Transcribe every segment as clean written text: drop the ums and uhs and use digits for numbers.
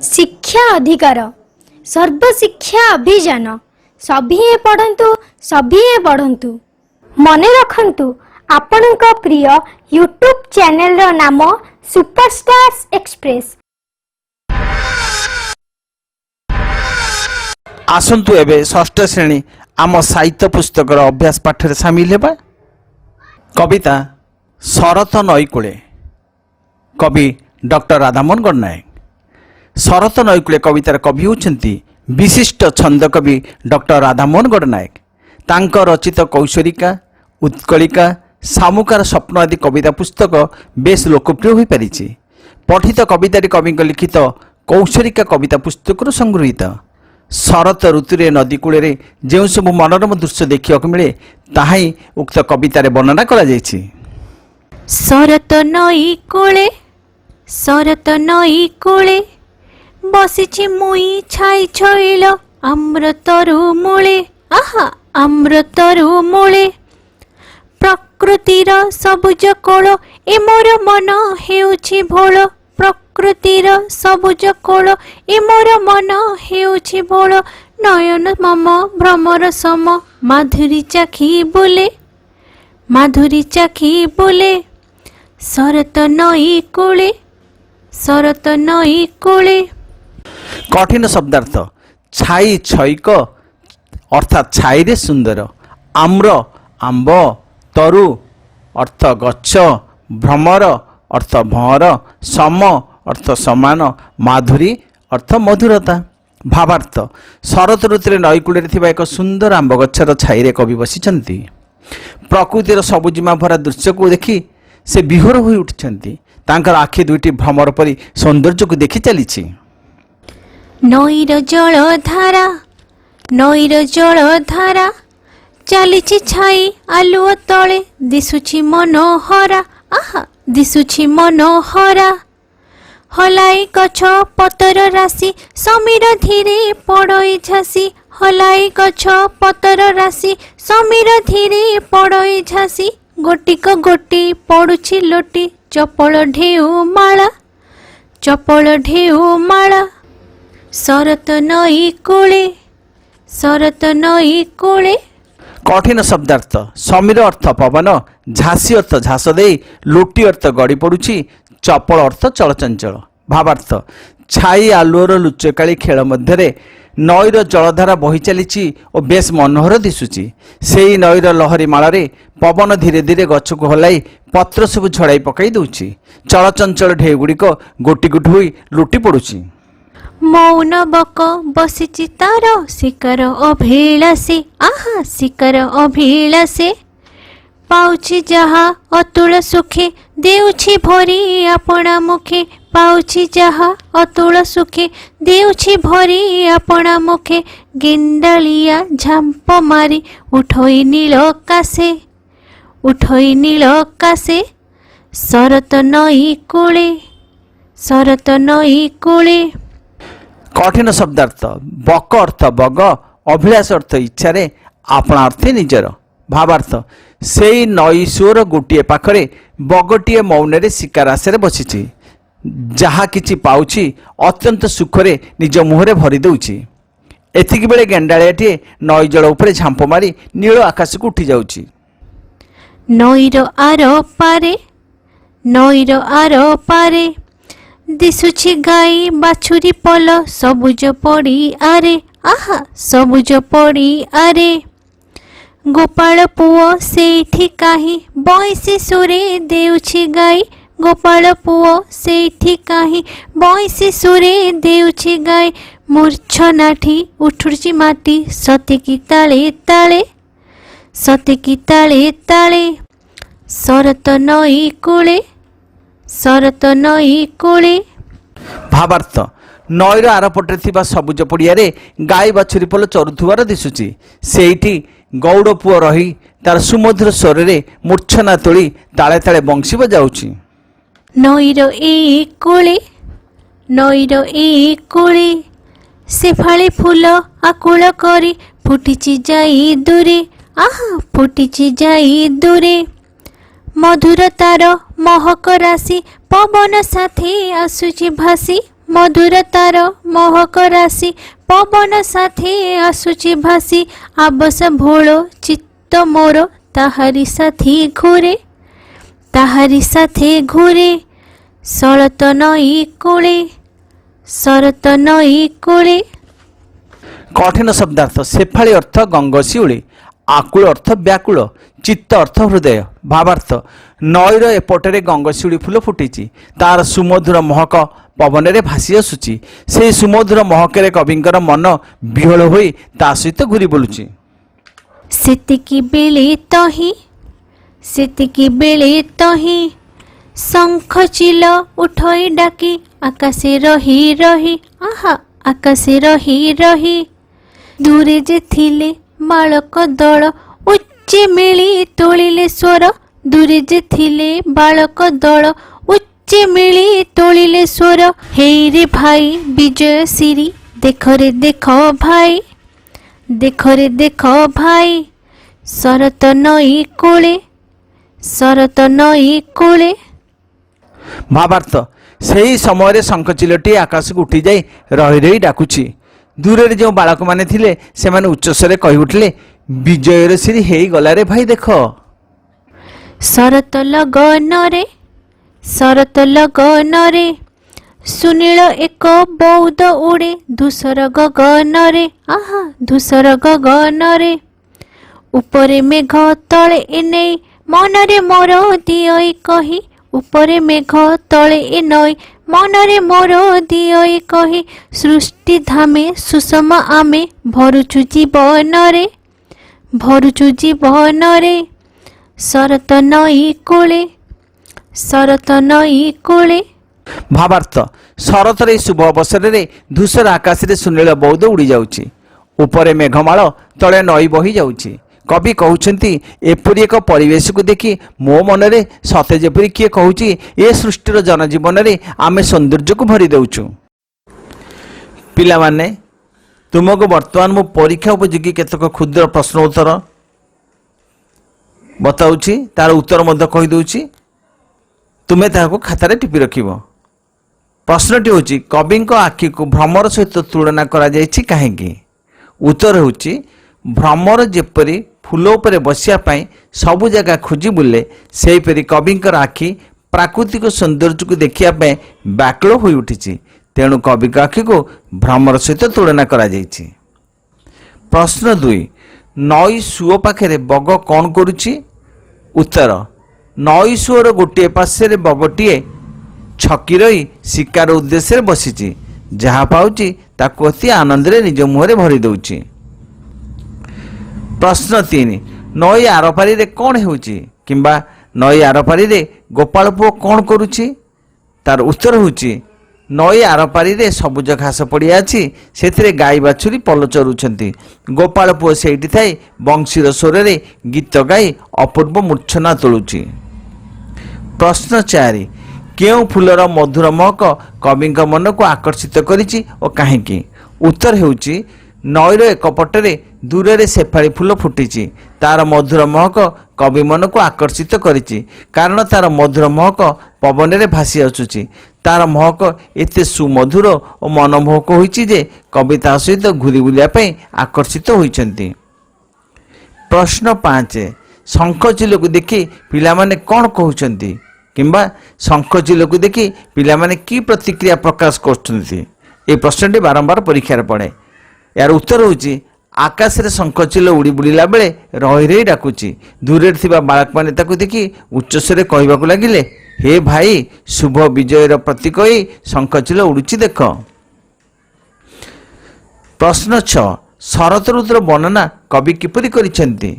शिक्षा अधिकार सर्वशिक्षा अभियान सभिए पढ़ंतु सभिए पढ़ंतु। मने रखंतु आपणक प्रिय यूट्यूब चैनल रो नाम सुपरस्टार्स एक्सप्रेस। आसंतु एबे षष्ठ श्रेणी आम साहित्य पुस्तक अभ्यास पाठ रे सामिल हेबा। कविता शरत नईकूले कवि डॉक्टर राधामोहन गणनायक। शरत नईकूले कवितार कवि होउछंती विशिष्ट छंद कवि डॉक्टर राधामोहन गणनायक। तांकर रचित कौशरिका उत्कलिका सामुकार स्वप्न आदि कविता पुस्तक बेस लोकप्रिय हो पारिछि। पठित कवितारी कवि लिखित कौशरिका कविता पुस्तक संगृहीत। शरत ऋतुरे नदी कूले जो सब मनोरम दृश्य देखा मिले ताही उक्त कवितार वर्णना करा जायछि। शरत नई कूले बसिछि मुई छाई छइल अमृतरु मूले। आहा अमृतरु मूले प्रकृतिर सबुज कोल ए मोर मन हेउछि भोल। प्रकृतिर सबुज कोल ए मोर मन हेउछि भोल। नयन मम भ्रमर सम माधुरी चाखी बोले माधुरी चाखी बोले। शरत नई कूले शरत नई कूले। कठिन शब्दार्थ छाई छईक अर्थात छाई रे सुंदर। आम्र आंब तरु अर्थ गच्छ भ्रमर अर्थ भंवर सम अर्थ समान माधुरी अर्थ मधुरता। भावार्थ शरत ऋतुरे नईकूले एक सुंदर आंब गछर छाई कवि बसिଛନ୍ତି। प्रकृतिर सबुजिमा भरा दृश्य को देखि से विहोर हो उठिଛନ୍ତି। तांकर आखि दुईटी भ्रमर परी सौंदर्य को देखि चलीछि। नईर जल धारा चलीछि छाई आलुओ तले दिसुछि मनोहरा। आहा दिसुछि मनोहरा। हलाई गछ पतर राशि समीर धीरे पड़ई झासी। हलाई गछ पतर राशि समीर धीरे पड़ई झासी। गोटिक गोटी पड़ुछि लोटी चपल ढेउ माला चपल ढेउ माला। शरत नई कूले शरत नई कूले। कठिन शब्दार्थ समीर अर्थ पवन झासी अर्थ झास दे लोटी अर्थ गड़ी पड़ुछि चपल अर्थ चलचंचल। भावार्थ छाई आलुओर लुचकाली खेल मध्य नईर जलधारा बही चली और बेस मनोहर दिशुची। से नईर लहरी माଳରେ पवन धीरे धीरे गछ को हलाई पत्र सब झड़ाई पकई दउछि। चलचंचल ढेउ गुड़िक गोटी गुट होई लुटी पड़ुछि। मौन बक बसिछि तार शिकार अभिलाषे। आहा शिकार अभिलाषे पाउछि जहा अतुल सुखे देउछि भरी आपणा मुखे। पाउछि जहा अतुल सुखे देउछि भरी आपणा मुखे। गेंडालिया झांप मारी उठोई नील कासे उठोई नील कासे। शरत नई कूले शरत नई कूले। कठिन शब्दार्थ बक अर्थ बग अभिलाष अर्थ इच्छा आपणा अर्थ निजर। भावार्थ से नई सुअर गोटे पाखरे बगटीए मौन शिकार आशे बसी जहा किछि पाउछि अत्यंत सुखरे निज मुहरे भरी दउछि। एतिक बेले गेंडाळियाटिए नई जल उपरे झांप मारी नील आकाश को उठी जाउछि। नईर आर पारे दिसुछि गाई बाछुरी पल सबुज पड़ी आरे। आहा सबुज पड़ी आरे। गोपाल पुओ सेठी काही बंसी सुरे देउछि गाई। गोपाल पुओ सेठी काही बंसी सुरे देउछि गाई। मूर्छनाठी उठुछि माटी सतेकी ताले ताले सतेकी ताले ताले। शरत नई कूले शरत नई कूले। भावार्थ नईर आरपटे थिबा सबुज पड़ियारे गाई बाछुरी पल चरुथुवार दिसुची। सेठी गौड़ पुओ रही तार सुमधुर स्वर रे मूर्छना तोली ताले ताले बंशी बजाउची। नईर ए कूले से फाळे फूल आकुल करी फुटिछि जाई दूरे। आहा फुटिछि जाई दूरे। मधुर तार महक राशि पवन साथी आसुछि भासी। ମଧୁର ତାର ମହକ ରାଶି ପବନ ସାଥେ ଆସୁଛି ଭାସି ଆବସ ଭୋଳ ଚିତ୍ତ ମୋର ତାହାରି ସାଥେ ଘୁରେ ଶରତ-ନଈ-କୂଳେ ଶରତ-ନଈ-କୂଳେ। କଠିନ ଶବ୍ଦାର୍ଥ ସେଫାଳି ଅର୍ଥ ଗଙ୍ଗଶିଉଳି, ଆକୁଳ ଅର୍ଥ ବ୍ୟାକୁଳ, ଚିତ୍ତ ଅର୍ଥ ହୃଦୟ। ଭାବାର୍ଥ ନଈର ଏପଟରେ ଗଙ୍ଗଶିଉଳି ଫୁଲ ଫୁଟିଛି, ତାର ସୁମଧୁର ମହକ ପବନରେ ଭାସି ଆସୁଛି। ସେହି ସୁମଧୁର ମହକରେ କବିଙ୍କର ମନ ବିହ୍ୱଳ ହୋଇ ତା ସହିତ ଘୁରି ବୁଲୁଛି। ସେତିକି ବେଳେ ତହିଁ ଶଙ୍ଖ ଚିଲ ଉଠଇ ଡାକି ଆକାଶେ ରହି ଦୂରେ ଯେ ଥିଲେ ବାଳକ ଦଳ ଉଚ୍ଚେ ମିଳି ତୋଳିଲେ ସ୍ୱର ହେଇରେ ଭାଇ ବିଜୟ ସିରି ଦେଖରେ ଦେଖ ଭାଇ ଶରତ-ନଈ-କୂଳେ। ଭାବାର୍ଥ ସେହି ସମୟରେ ଶଙ୍ଖଚିଲଟି ଆକାଶକୁ ଉଠିଯାଇ ରହି ରହି ଡାକୁଛି। ଦୂରରେ ଯେଉଁ ବାଳକମାନେ ଥିଲେ ସେମାନେ ଉଚ୍ଚସ୍ୱରେ କହି ଉଠିଲେ, ବିଜୟର ସିରି ହେଇଗଲାରେ ଭାଇ ଦେଖ। ଶରତ-ଲଗନରେ ସୁନୀଳ ଏକ ବଉଦ ଉଡ଼େ ଧୂସର ଗଗନରେ ଉପରେ ମେଘ ତଳେ ଏ ନେଇ ମନରେ ମୋର ଦିଅଇ କହି ସୃଷ୍ଟି ଧାମେ ସୁଷମ ଆମେ ଭରୁଛୁ ଜୀବନରେ ଶରତ-ନଈ-କୂଳେ। ଭାବାର୍ଥ ଶରତର ଏହି ଶୁଭ ଅବସରରେ ଧୂସର ଆକାଶରେ ସୁନୀଳ ବଉଦ ଉଡ଼ି ଯାଉଛି, ଉପରେ ମେଘମାଳ ତଳେ ନଈ ବହି ଯାଉଛି। କବି କହୁଛନ୍ତି, ଏପରି ଏକ ପରିବେଶକୁ ଦେଖି ମୋ ମନରେ ସତେ ଯେପରି କିଏ କହୁଛି, ଏ ସୃଷ୍ଟିର ଜନଜୀବନରେ ଆମେ ସୌନ୍ଦର୍ଯ୍ୟକୁ ଭରି ଦେଉଛୁ। ପିଲାମାନେ, ତୁମକୁ ବର୍ତ୍ତମାନ ମୁଁ ପରୀକ୍ଷା ଉପଯୋଗୀ କେତେକ କ୍ଷୁଦ୍ର ପ୍ରଶ୍ନ ଉତ୍ତର ବତାଉଛି, ତାର ଉତ୍ତର ମଧ୍ୟ କହିଦେଉଛି। ତୁମେ ତାହାକୁ ଖାତାରେ ଟିପି ରଖିବ। ପ୍ରଶ୍ନଟି ହେଉଛି, କବିଙ୍କ ଆଖିକୁ ଭ୍ରମର ସହିତ ତୁଳନା କରାଯାଇଛି କାହିଁକି? ଉତ୍ତର ହେଉଛି, ଭ୍ରମର ଯେପରି ଫୁଲ ଉପରେ ବସିବା ପାଇଁ ସବୁ ଜାଗା ଖୋଜି ବୁଲେ, ସେହିପରି କବିଙ୍କର ଆଖି ପ୍ରାକୃତିକ ସୌନ୍ଦର୍ଯ୍ୟକୁ ଦେଖିବା ପାଇଁ ବ୍ୟାକୁଳ ହୋଇ ଉଠିଛି। ତେଣୁ କବିଙ୍କ ଆଖିକୁ ଭ୍ରମର ସହିତ ତୁଳନା କରାଯାଇଛି। ପ୍ରଶ୍ନ 2, ନଈ ସୁଅ ପାଖରେ ବଗ କ'ଣ କରୁଛି? ଉତ୍ତର, ନଈ ସୁଅର ଗୋଟିଏ ପାର୍ଶ୍ୱରେ ବଗଟିଏ ଛକି ରହି ଶିକାର ଉଦ୍ଦେଶ୍ୟରେ ବସିଛି। ଯାହା ପାଉଛି ତାକୁ ଅତି ଆନନ୍ଦରେ ନିଜ ମୁହଁରେ ଭରି ଦେଉଛି। ପ୍ରଶ୍ନ 3, ନଈ ଆରପାରିରେ କ'ଣ ହେଉଛି କିମ୍ବା ନଈ ଆରପାରିରେ ଗୋପାଳ ପୁଅ କ'ଣ କରୁଛି? ତାର ଉତ୍ତର ହେଉଛି, ନଈ ଆରପାରିରେ ସବୁଜ ଘାସ ପଡ଼ିଆ ଅଛି, ସେଥିରେ ଗାଈ ବାଛୁରୀ ପଲ ଚରୁଛନ୍ତି। ଗୋପାଳ ପୁଅ ସେଇଠି ଥାଇ ବଂଶୀର ସ୍ୱରରେ ଗୀତ ଗାଇ ଅପୂର୍ବ ମୂର୍ଚ୍ଛନା ତୋଳୁଛି। ପ୍ରଶ୍ନ 4, କେଉଁ ଫୁଲର ମଧୁର ମହକ କବିଙ୍କ ମନକୁ ଆକର୍ଷିତ କରିଛି ଓ କାହିଁକି? ଉତ୍ତର ହେଉଛି, ନଈର ଏକ ପଟରେ ଦୂରରେ ସେଫାଳି ଫୁଲ ଫୁଟିଛି। ତାର ମଧୁର ମହକ କବି ମନକୁ ଆକର୍ଷିତ କରିଛି, କାରଣ ତାର ମଧୁର ମହକ ପବନରେ ଭାସି ଆସୁଛି। ତାର ମହକ ଏତେ ସୁମଧୁର ଓ ମନମୋହକ ହୋଇଛି ଯେ କବି ତା ସହିତ ଘୁରି ବୁଲିବା ପାଇଁ ଆକର୍ଷିତ ହୋଇଛନ୍ତି। ପ୍ରଶ୍ନ 5, ଶଙ୍ଖଚିଲକୁ ଦେଖି ପିଲାମାନେ କ'ଣ କହୁଛନ୍ତି କିମ୍ବା ଶଙ୍ଖଚିଲକୁ ଦେଖି ପିଲାମାନେ କି ପ୍ରତିକ୍ରିୟା ପ୍ରକାଶ କରୁଛନ୍ତି? ଏହି ପ୍ରଶ୍ନଟି ବାରମ୍ବାର ପରୀକ୍ଷାରେ ପଡ଼େ। ଏହାର ଉତ୍ତର ହେଉଛି, ଆକାଶରେ ଶଙ୍ଖଚିଲ ଉଡ଼ି ବୁଲିଲା ବେଳେ ରହି ରହି ଡାକୁଛି। ଦୂରରେ ଥିବା ବାଳକମାନେ ତାକୁ ଦେଖି ଉଚ୍ଚସ୍ୱରେ କହିବାକୁ ଲାଗିଲେ, ହେ ଭାଇ, ଶୁଭ ବିଜୟର ପ୍ରତୀକ ହୋଇ ଶଙ୍ଖଚିଲ ଉଡ଼ୁଛି ଦେଖ। ପ୍ରଶ୍ନ 6, ଶରତ ଋତୁର ବର୍ଣ୍ଣନା କବି କିପରି କରିଛନ୍ତି?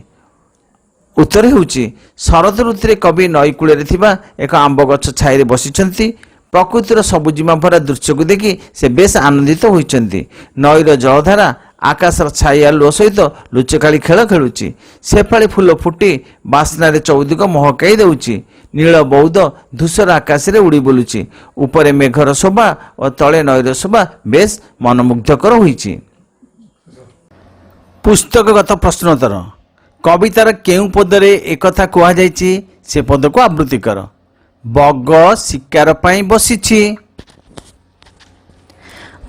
ଉତ୍ତର ହେଉଛି, ଶରତ ଋତୁରେ କବି ନଈ କୂଳରେ ଥିବା ଏକ ଆମ୍ବ ଗଛ ଛାଇରେ ବସିଛନ୍ତି। ପ୍ରକୃତିର ସବୁଜିମା ଭରା ଦୃଶ୍ୟକୁ ଦେଖି ସେ ବେଶ ଆନନ୍ଦିତ ହୋଇଛନ୍ତି। ନଈର ଜଳଧାରା ଆକାଶର ଛାଇ ଆଲୁଅ ସହିତ ଲୁଚକାଳି ଖେଳ ଖେଳୁଛି। ସେଫାଳି ଫୁଲ ଫୁଟି ବାସ୍ନାରେ ଚୌଦିଗ ମହକାଇ ଦେଉଛି। ନୀଳ ବଉଦ ଧୂସର ଆକାଶରେ ଉଡ଼ି ବୁଲୁଛି। ଉପରେ ମେଘର ଶୋଭା ଓ ତଳେ ନଈର ଶୋଭା ବେଶ ମନମୁଗ୍ଧକର ହୋଇଛି। ପୁସ୍ତକଗତ ପ୍ରଶ୍ନୋତ୍ତର। କବିତାର କେଉଁ ପଦରେ ଏକଥା କୁହାଯାଇଛି ସେ ପଦକୁ ଆବୃତ୍ତି କର। ବଗ ଶିକାର ପାଇଁ ବସିଛି।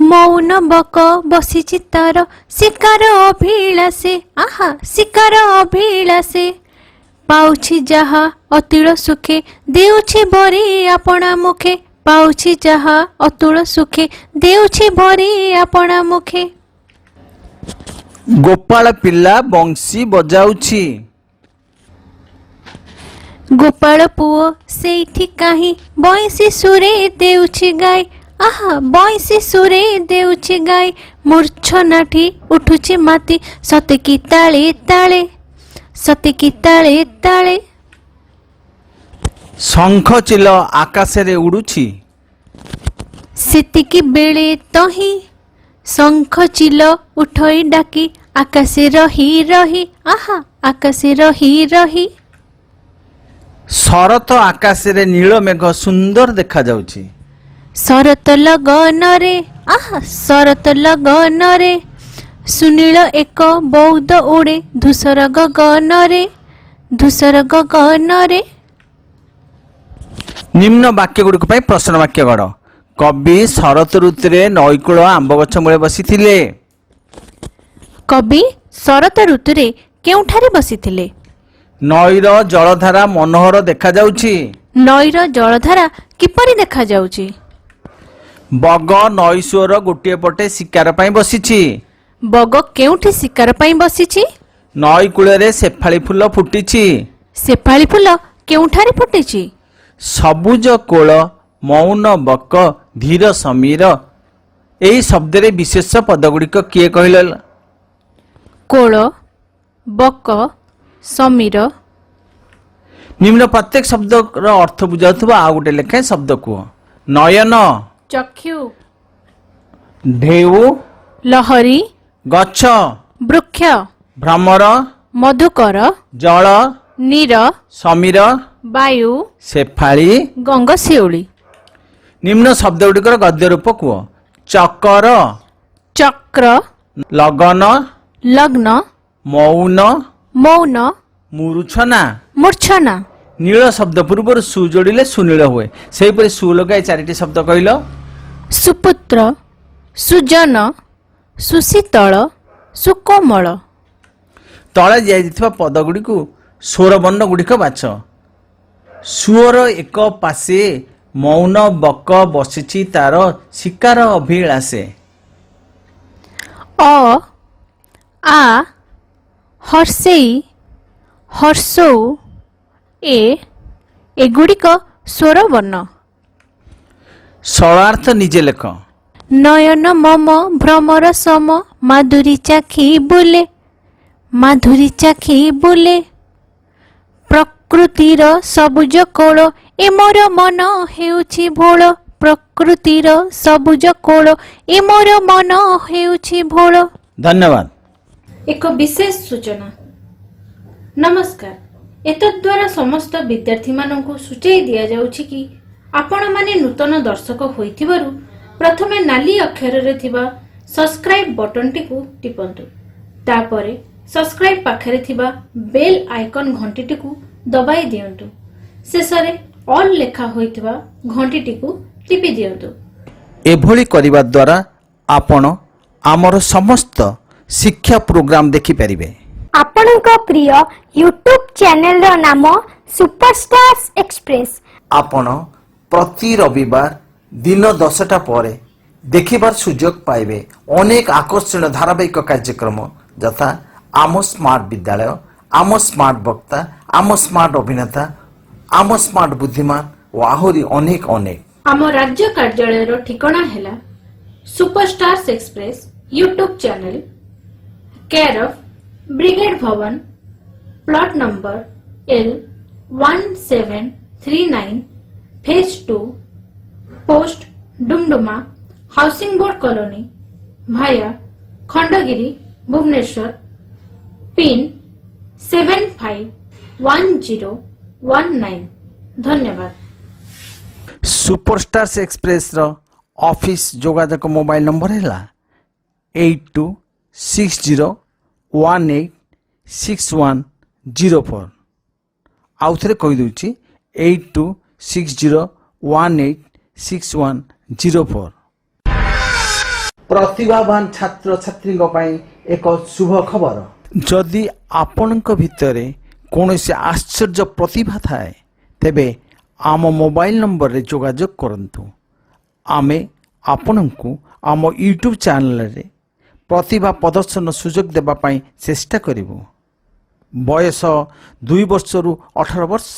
ମୌନ ବକ ବସିଛି ତାର ଶିକାର ଅଭିଳାଷେ ଆହା ଶିକାର ଅଭିଳାଷେ ପାଉଛି ଯାହା ଅତୁଳ ସୁଖେ ଦେଉଛି ଭରି ଆପଣା ମୁଖେ ପାଉଛି ଯାହା ଅତୁଳ ସୁଖେ ଦେଉଛି ଭରି ଆପଣା ମୁଖେ। ଗୋପାଳ ପିଲା ବଂଶୀ ବଜାଉଛି। ଗୋପାଳ ପୁଅ ସେଇଠି କାହିଁ ବଇଁଶୀ ସୁରେ ଦେଉଛି ଗାଇ ଆହା ବଇଁଶୀ ସୁରେ ଦେଉଛି ଗାଇ ମୂର୍ଚ୍ଛନାଠି ଉଠୁଛି ମାତି ସତେ କି ତାଳେ ତାଳେ ସତେ କି ତାଳେ ତାଳେ। ଶଙ୍ଖ ଚିଲ ଆକାଶରେ ଉଡୁଛି। ସେତିକି ବେଳେ ତହିଁ ଶଙ୍ଖ ଚିଲ ଉଠଇ ଡାକି ଆକାଶେ ରହି ରହି ଆହା ଆକାଶେ ରହି ରହି। ଶରତ ଆକାଶରେ ନୀଳ ମେଘ ସୁନ୍ଦର ଦେଖାଯାଉଛି। ଶରତ ଲଗନରେ ଆହା ଶରତ ଲଗନରେ ସୁନୀଳ ଏକ ବୌଦ ଉଡ଼େ ଧୂସର ଗଗନରେ ଧୂସର ଗଗନରେ। ନିମ୍ନ ବାକ୍ୟ ଗୁଡ଼ିକ ପାଇଁ ପ୍ରଶ୍ନ ବାକ୍ୟ ଗଢ଼। କବି ଶରତ ଋତୁରେ ନଈକୂଳ ଆମ୍ବ ଗଛ ମୂଳେ ବସିଥିଲେ। କବି ଶରତ ଋତୁରେ କେଉଁଠାରେ ବସିଥିଲେ? ନଈର ଜଳଧାରା ମନୋହର ଦେଖାଯାଉଛି। ନଈର ଜଳଧାରା କିପରି ଦେଖାଯାଉଛି? ବଗ ନଈ ସୁଅର ଗୋଟିଏ ପଟେ ଶିକାର ପାଇଁ ବସିଛି। ବଗ କେଉଁଠି ଶିକାର ପାଇଁ ବସିଛି? ନଈ କୂଳରେ ଶେଫାଳି ଫୁଲ ଫୁଟିଛି। ଶେଫାଳି ଫୁଲ କେଉଁଠାରେ ଫୁଟିଛି? ସବୁଜ କୋଳ ମୌନ ବକ ଧୀର ସମୀର ଏହି ଶବ୍ଦରେ ବିଶେଷ ପଦଗୁଡ଼ିକ କିଏ କହିଲ? କୋଳ ବକ ସମୀର। ନିମ୍ନ ପ୍ରତ୍ୟେକ ଶବ୍ଦର ଅର୍ଥ ବୁଝାଉଥିବା ଆଉ ଗୋଟେ ଲେଖାଏଁ ଶବ୍ଦ କୁହ। ନୟନ, ଚକ୍ଷୁ, ଢେଉ, ଲହରୀ, ଗଛ, ବୃକ୍ଷ, ଭ୍ରମର, ମଧୁକର, ଜଳ, ନୀର, ସମୀର, ବାୟୁ, ଶେଫାଳି। ଗଙ୍ଗଶିଉଳି। ନିମ୍ନ ଶବ୍ଦ ଗୁଡ଼ିକର ଗଦ୍ୟ ରୂପ କୁହ। ଚକର, ଚକ୍ର, ଲଗନ, ଲଗ୍ନ, ମୌନ, ମୌନ, ମୂର୍ଚ୍ଛନା। ମୂର୍ଚ୍ଛନା। ନୀଳ ଶବ୍ଦ ପୂର୍ବରୁ ସୁ ଯୋଡ଼ିଲେ ସୁନୀଳ ହୁଏ। ସେହିପରି ସୁ ଲଗାଇ ଚାରିଟି ଶବ୍ଦ କହିଲ। ସୁପୁତ୍ର, ସୁଜନ, ସୁଶୀତଳ, ସୁକୋମଳ। ତଳେ ଦିଆଯାଇଥିବା ପଦ ଗୁଡ଼ିକୁ ସ୍ୱରବର୍ଣ୍ଣ ଗୁଡ଼ିକ ବାଛ। ସୁଅର ଏକ ପାଶେ ମୌନ ବକ ବସିଛି ତାର ଶିକାର ଅଭିଳାଷେ। ଅ ଆ ହର୍ଷେଇ ହର୍ଷଉ ଏଗୁଡ଼ିକ ସ୍ୱରବର୍ଣ୍ଣ। ସରଳାର୍ଥ ନିଜେ ଲେଖ। ନୟନ ମମ ଭ୍ରମର ସମ ମାଧୁରୀ ଚାଖି ବୁଲେ ମାଧୁରୀ ଚାଖି ବୁଲେ ପ୍ରକୃତିର ସବୁଜ କୋଳ ଏ ମୋର ମନ ହେଉଛି ଭୋଳ ପ୍ରକୃତିର ସବୁଜ କୋଳ ଏ ମୋର ମନ ହେଉଛି ଭୋଳ। ଧନ୍ୟବାଦ। ଏକ ବିଶେଷ ସୂଚନା। ନମସ୍କାର। ଏତଦ୍ୱାରା ସମସ୍ତ ବିଦ୍ୟାର୍ଥୀମାନଙ୍କୁ ସୂଚାଇ ଦିଆଯାଉଛି କି ଆପଣମାନେ ନୂତନ ଦର୍ଶକ ହୋଇଥିବାରୁ ପ୍ରଥମେ ନାଲି ଅକ୍ଷରରେ ଥିବା ସବସ୍କ୍ରାଇବ୍ ବଟନଟିକୁ ଟିପନ୍ତୁ। ତାପରେ ସବସ୍କ୍ରାଇବ୍ ପାଖରେ ଥିବା ବେଲ୍ ଆଇକନ୍ ଘଣ୍ଟିଟିକୁ ଦବାଇ ଦିଅନ୍ତୁ। ଶେଷରେ ଅଲ୍ ଲେଖା ହୋଇଥିବା ଘଣ୍ଟିଟିକୁ ଟିପି ଦିଅନ୍ତୁ। ଏଭଳି କରିବା ଦ୍ୱାରା ଆପଣ ଆମର ସମସ୍ତ ଶିକ୍ଷା ପ୍ରୋଗ୍ରାମ ଦେଖିପାରିବେ। ଆପଣଙ୍କ ପ୍ରିୟ ୟୁଟ୍ୟୁବ୍ ଚ୍ୟାନେଲର ନାମ ସୁପରଷ୍ଟାର୍ସ ଏକ୍ସପ୍ରେସ୍। ଆପଣ ପ୍ରତି ରବିବାର ଦିନ 10ଟା ପରେ ଦେଖିବାର ସୁଯୋଗ ପାଇବେ ଅନେକ ଆକର୍ଷଣୀୟ ଧାରାବାହିକ କାର୍ଯ୍ୟକ୍ରମ ଯଥା ଆମ ସ୍ମାର୍ଟ ବିଦ୍ୟାଳୟ, ଆମ ସ୍ମାର୍ଟ ବକ୍ତା, ଆମ ସ୍ମାର୍ଟ ଅଭିନେତା, ଆମ ସ୍ମାର୍ଟ ବୁଦ୍ଧିମାନ ଓ ଆହୁରି ଅନେକ ଅନେକ। ଆମ ରାଜ୍ୟ କାର୍ଯ୍ୟାଳୟର ଠିକଣା ହେଲା superstars express YouTube channel, care of brigade Bhavan, plot number L1739, phase 2, post Dumduma, housing board colony, ଭାୟା ଖଣ୍ଡଗିରି, ଭୁବନେଶ୍ୱର, ପିନ୍ 751019। ଧନ୍ୟବାଦ। ସୁପରଷ୍ଟାର୍ସ ଏକ୍ସପ୍ରେସର ଅଫିସ୍ ଯୋଗାଯୋଗ ମୋବାଇଲ ନମ୍ବର ହେଲା 8260186104। ଆଉ ଥରେ କହିଦେଉଛି 8260186104। ପ୍ରତିଭାବାନ ଛାତ୍ରଛାତ୍ରୀଙ୍କ ପାଇଁ ଏକ ଶୁଭ ଖବର। ଯଦି ଆପଣଙ୍କ ଭିତରେ କୌଣସି ଆଶ୍ଚର୍ଯ୍ୟ ପ୍ରତିଭା ଥାଏ ତେବେ ଆମ ମୋବାଇଲ ନମ୍ବରରେ ଯୋଗାଯୋଗ କରନ୍ତୁ। ଆମେ ଆପଣଙ୍କୁ ଆମ ୟୁଟ୍ୟୁବ୍ ଚ୍ୟାନେଲରେ ପ୍ରତିଭା ପ୍ରଦର୍ଶନ ସୁଯୋଗ ଦେବା ପାଇଁ ଚେଷ୍ଟା କରିବୁ। ବୟସ 2 ବର୍ଷରୁ 18 ବର୍ଷ।